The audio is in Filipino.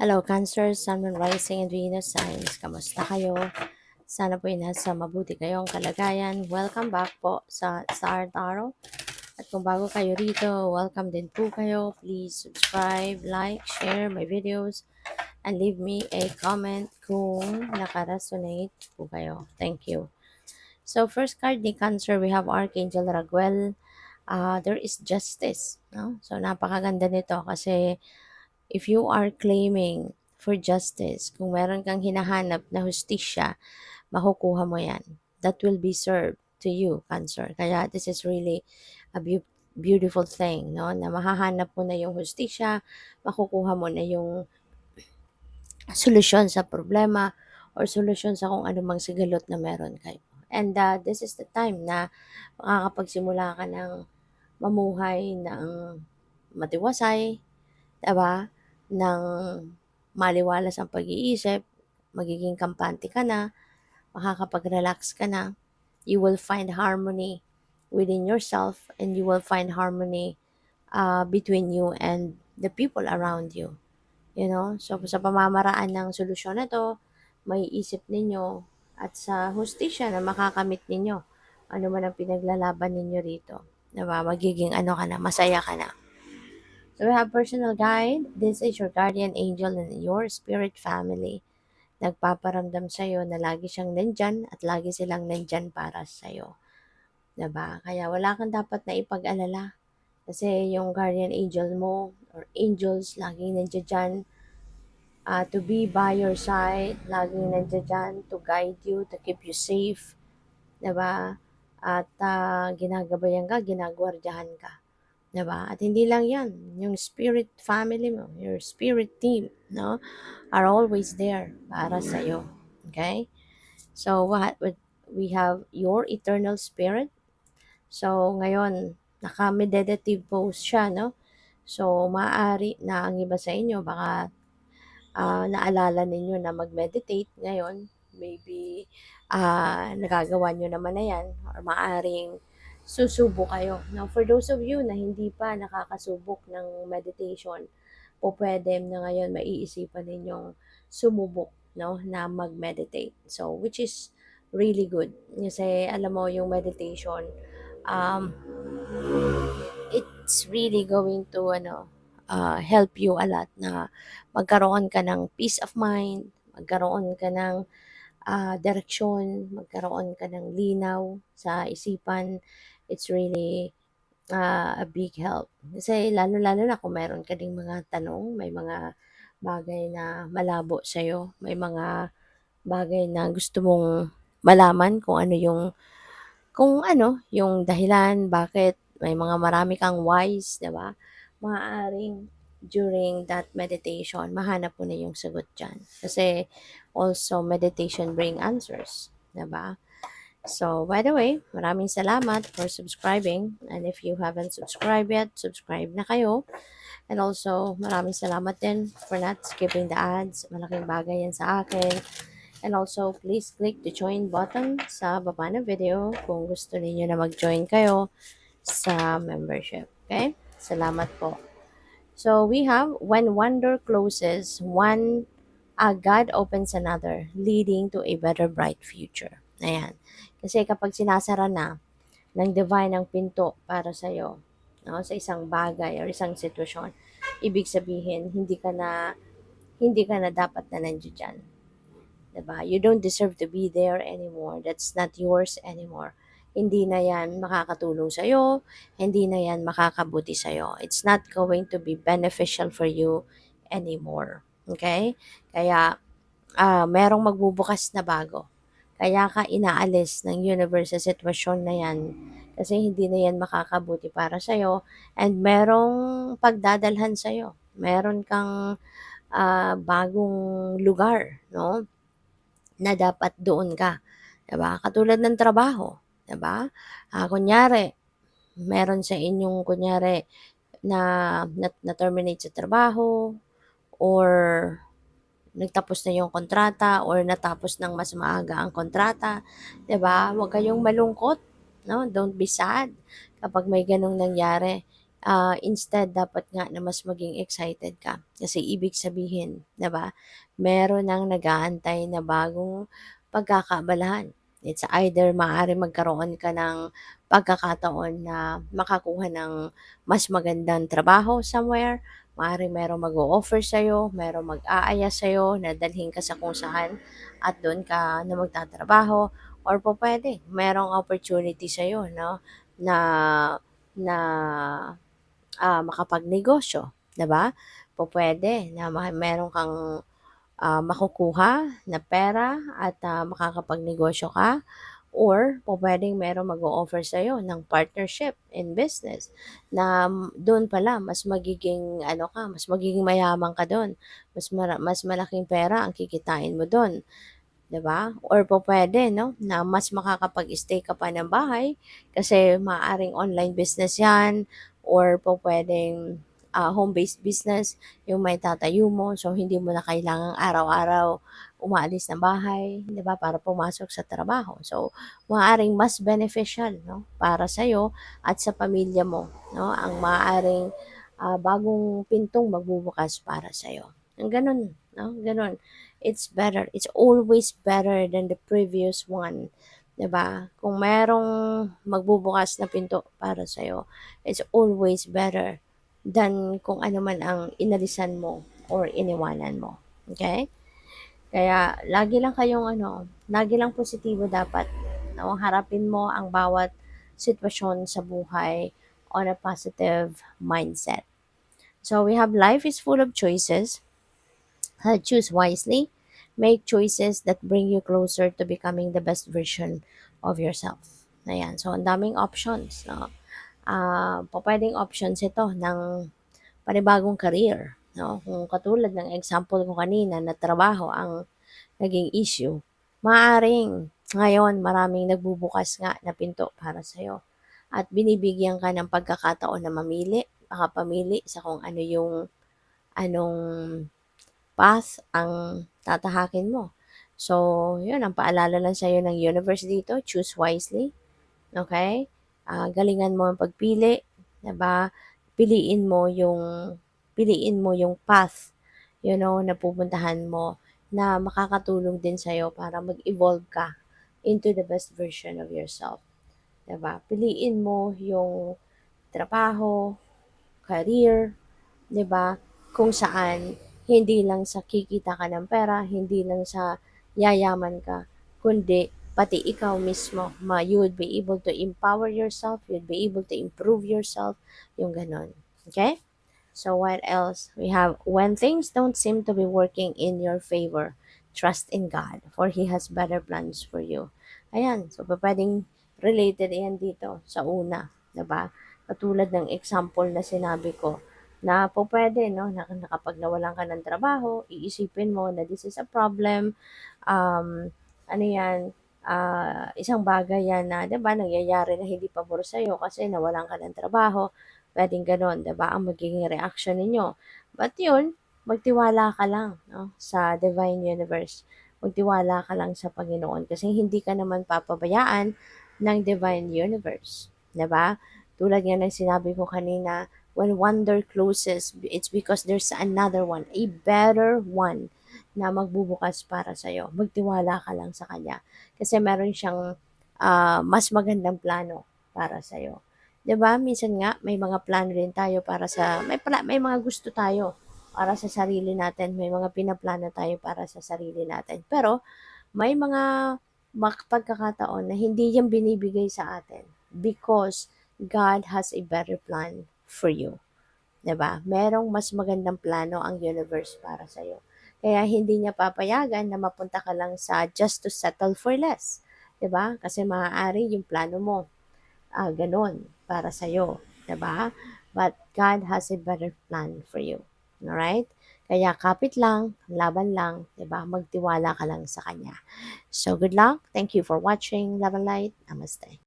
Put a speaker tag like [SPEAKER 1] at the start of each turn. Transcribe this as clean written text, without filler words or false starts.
[SPEAKER 1] Hello, Cancer, Sun, Moon, Rising, and Venus signs. Kamusta kayo? Sana po nasa mabuti kayong kalagayan. Welcome back po sa Star Tarot. At kung bago kayo rito, welcome din po kayo. Please subscribe, like, share my videos, and leave me a comment kung nakaresonate po kayo. Thank you. So, first card ni Cancer, we have Archangel Raguel. There is justice. No? So, napakaganda nito kasi if you are claiming for justice, kung meron kang hinahanap na hustisya, makukuha mo yan. That will be served to you, Cancer. Kaya this is really a beautiful thing, no? Na mahahanap mo na yung hustisya, makukuha mo na yung solusyon sa problema or solusyon sa kung anumang sigalot na meron kayo. And this is the time na makakapagsimula ka ng mamuhay ng matiwasay, diba? Ng maliwalas ang pag-iisip, magiging kampante ka na, makakapag-relax ka na, you will find harmony within yourself and you will find harmony between you and the people around you. You know? So, sa pamamaraan ng solusyon na to, may isip ninyo at sa hustisya na makakamit ninyo, ano man ang pinaglalaban ninyo rito. Diba? Magiging ano ka na, masaya ka na. So we have personal guide. This is your guardian angel and your spirit family. Nagpaparamdam sa'yo na lagi siyang nandyan at lagi silang nandyan para sa'yo. Diba? Kaya wala kang dapat na ipag-alala. Kasi yung guardian angel mo or angels, laging nandiyan dyan to be by your side. Laging nandiyan dyan to guide you, to keep you safe. Diba? At ginagabayan ka, ginagwardyahan ka. Diba? At hindi lang yan, yung spirit family mo, your spirit team, no, are always there para sa'yo. Okay? So, we have your eternal spirit. So, ngayon, naka-meditative pose siya, no? So, maaari na ang iba sa inyo, baka naalala ninyo na mag-meditate ngayon. Maybe, nagagawa nyo naman na yan, or maaring susubok kayo. Now, for those of you na hindi pa nakakasubok ng meditation, po pwede na ngayon maiisipan ninyong sumubok, no, na mag-meditate. So, which is really good. Kasi, alam mo, yung meditation, um, it's really going to, help you a lot na magkaroon ka ng peace of mind, magkaroon ka ng direksyon, magkaroon ka ng linaw sa isipan. It's really a big help. Kasi lalo-lalo na kung meron ka ding mga tanong, may mga bagay na malabo sa'yo, may mga bagay na gusto mong malaman kung ano, yung dahilan, bakit may mga marami kang whys, 'di ba? Maaaring during that meditation, mahanap mo na yung sagot diyan. Kasi also meditation bring answers, 'di ba? So, by the way, maraming salamat for subscribing. And if you haven't subscribed yet, subscribe na kayo. And also, maraming salamat din for not skipping the ads. Malaking bagay yan sa akin. And also, please click the join button sa baba ng video kung gusto niyo na mag-join kayo sa membership. Okay? Salamat po. So, we have, when one door closes, God opens another, leading to a better, bright future. Ayan. Kasi kapag sinasara na ng divine ang pinto para sa'yo, no, sa isang bagay or isang sitwasyon, ibig sabihin, hindi ka na dapat na nandiyan dyan. Diba? You don't deserve to be there anymore. That's not yours anymore. Hindi na yan makakatulong sa'yo. Hindi na yan makakabuti sa'yo. It's not going to be beneficial for you anymore. Okay? Kaya, merong magbubukas na bago. Kaya ka inaalis ng universe sa sitwasyon na yan. Kasi hindi na yan makakabuti para sa'yo. And merong pagdadalhan sa'yo. Meron kang bagong lugar, no? Na dapat doon ka. 'Di ba? Katulad ng trabaho, 'di ba? Kunyari, meron sa inyong kunyari na-terminate sa trabaho or nagtapos na yung kontrata or natapos ng mas maaga ang kontrata, 'di ba? Huwag kayong malungkot, no? Don't be sad kapag may ganung nangyari. Instead dapat nga na mas maging excited ka. Kasi ibig sabihin, 'di ba, meron ng nag-aantay na bagong pagkakaabalahan. It's either maaari magkaroon ka ng pagkakataon na makakuha ng mas magandang trabaho somewhere, maaaring merong mag-o-offer sa'yo, merong mag-aaya sa'yo na dalhin ka sa kung saan at doon ka na magtatrabaho, or pupuwede merong opportunity sa'yo 'no, na na makapagnegosyo, 'di ba? Pupuwede na meron kang, makukuha na pera at, makakapagnegosyo ka, or pupuwedeng merong mag-o-offer sa'yo ng partnership in business na do'n pala mas magiging ano ka, mas magiging mayaman ka do'n, mas malaking pera ang kikitain mo do'n. 'Di ba? Or pupuwede 'no, na mas makakapag-stay ka pa ng bahay kasi maaaring online business 'yan, or pupuwedeng, home-based business yung maitatayo mo, so hindi mo na kailangang araw-araw umaalis ng bahay, 'di ba, para pumasok sa trabaho. So, maaaring mas beneficial 'no, para sa'yo at sa pamilya mo 'no, ang maaaring, bagong pintong magbubukas para sa'yo. Ang gano'n 'no, gano'n. It's better. It's always better than the previous one, 'di ba? Kung merong magbubukas na pinto para sa'yo, it's always better than kung ano man ang inalisan mo or iniwanan mo, okay? Kaya lagi lang positibo dapat, 'no? Harapin mo ang bawat sitwasyon sa buhay on a positive mindset. So we have life is full of choices. Choose wisely. Make choices that bring you closer to becoming the best version of yourself. Ayan. So, ang daming options. No? Pwedeng options ito ng panibagong career. No? Kung katulad ng example ko kanina na trabaho ang naging issue, maaring ngayon maraming nagbubukas nga na pinto para sa'yo. At binibigyan ka ng pagkakataon na makapamili sa kung ano yung anong path ang tatahakin mo. So, yun, ang paalala lang sa'yo ng universe dito, choose wisely, okay? Galingan mo ang pagpili, 'di ba? Piliin mo yung piliin mo yung path, na pupuntahan mo na makakatulong din sa'yo para mag-evolve ka into the best version of yourself, 'di ba? Piliin mo yung trabaho, career, 'di ba? Kung saan hindi lang sa kikita ka ng pera, hindi lang sa yayaman ka, kundi pati ikaw mismo, you would be able to empower yourself, you'd be able to improve yourself, yung ganon. Okay? So what else? We have, when things don't seem to be working in your favor, trust in God, for He has better plans for you. Ayan, so pwedeng related yan dito sa una, 'di ba? Katulad ng example na sinabi ko, na po pwede, no, na kapag nawalan ka ng trabaho, iisipin mo na this is a problem, ano yan, isang bagay yan na, 'di ba, nangyayari na hindi pabor sa'yo kasi nawalan ka ng trabaho, puwedeng gano'n, 'di ba, ang magiging reaction ninyo. But 'yun, magtiwala ka lang 'no, sa divine universe. Magtiwala ka lang sa Panginoon kasi hindi ka naman papabayaan ng divine universe, 'di ba? Tulad nga ng sinabi ko kanina, when one door closes, it's because there's another one, a better one na magbubukas para sa'yo. Magtiwala ka lang sa Kanya kasi meron siyang mas magandang plano para sa'yo. 'Di ba? Minsan nga may mga plano din tayo para sa may mga gusto tayo para sa sarili natin, may mga pinaplano tayo para sa sarili natin. Pero may mga pagkakataon na hindi 'yan binibigay sa atin because God has a better plan for you. 'Di ba? Merong mas magandang plano ang universe para sa iyo. Kaya hindi niya papayagan na mapunta ka lang sa just to settle for less. 'Di ba? Kasi maaari yung plano mo, gano'n para sa iyo, 'di ba? But God has a better plan for you. Alright? Kaya kapit lang, laban lang, 'di ba? Magtiwala ka lang sa Kanya. So good luck. Thank you for watching. Love and light. Namaste.